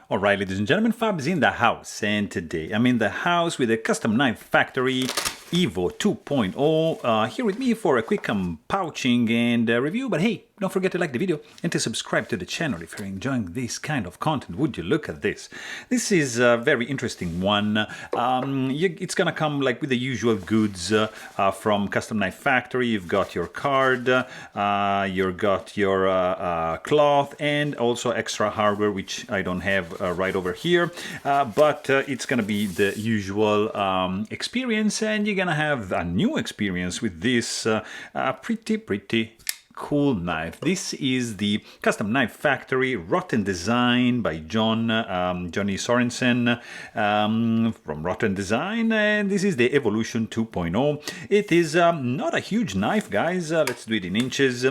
Alright, ladies and gentlemen, Fab's in the house, and today I'm in the house with a custom knife factory, Evo 2.0, here with me for a quick unpouching and review. But hey, don't forget to like the video and to subscribe to the channel if you're enjoying this kind of content. Would you look at this? This is a very interesting one. It's gonna come like with the usual goods from Custom Knife Factory. You've got your card, you've got your cloth, and also extra hardware, which I don't have right over here. But it's gonna be the usual experience, and you're gonna have a new experience with this pretty cool knife. This is the Custom Knife Factory Rotten Design by Johnny Sorensen from Rotten Design, and this is the Evolution 2.0. It is not a huge knife, guys. Let's do it in inches.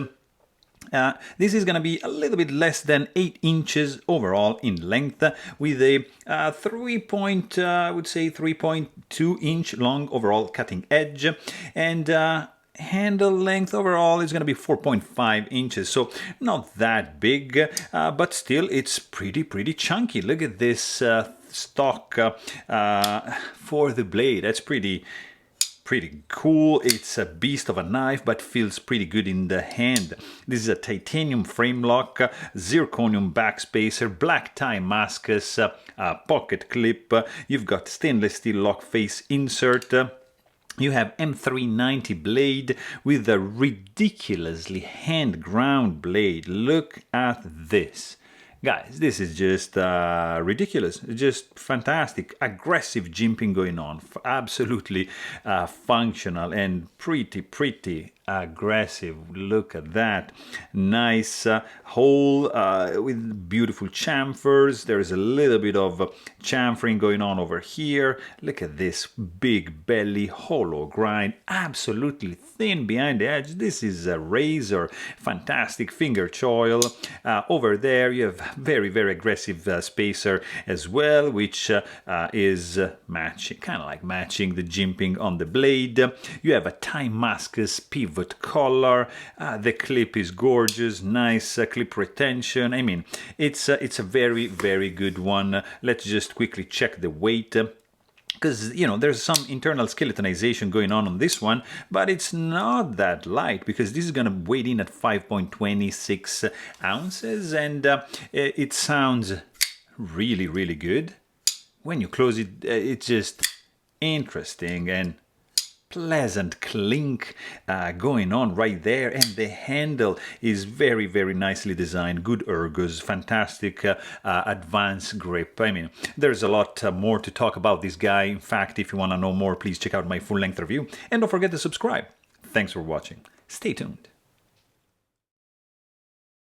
This is going to be a little bit less than 8 inches overall in length, with a 3.2 inch long overall cutting edge, and handle length overall is going to be 4.5 inches, so not that big, but still it's pretty chunky. Look at this stock for the blade. That's pretty cool. It's a beast of a knife, but feels pretty good in the hand. This is a titanium frame lock, zirconium backspacer, black tie mascus, pocket clip. You've got stainless steel lock face insert. You have M390 blade with a ridiculously hand-ground blade. Look at this. Guys, this is just ridiculous, just fantastic, aggressive jimping going on, absolutely functional and pretty aggressive. Look at that, nice hole with beautiful chamfers. There's a little bit of chamfering going on over here. Look at this big belly, hollow grind, absolutely thin behind the edge. This is a razor, fantastic finger choil. Over there you have very aggressive spacer as well, which is matching, kind of like matching the jimping on the blade. You have a tie mascus pivot collar. The clip is gorgeous, nice clip retention. I mean, it's a very good one. Let's just quickly check the weight, because, you know, there's some internal skeletonization going on this one, but it's not that light, because this is going to weigh in at 5.26 ounces, and it sounds really good. When you close it, it's just interesting and pleasant clink going on right there, and the handle is very nicely designed, good ergos, fantastic advanced grip. I mean, there's a lot more to talk about this guy. In fact, if you want to know more, please check out my full-length review, and don't forget to subscribe. Thanks for watching. Stay tuned.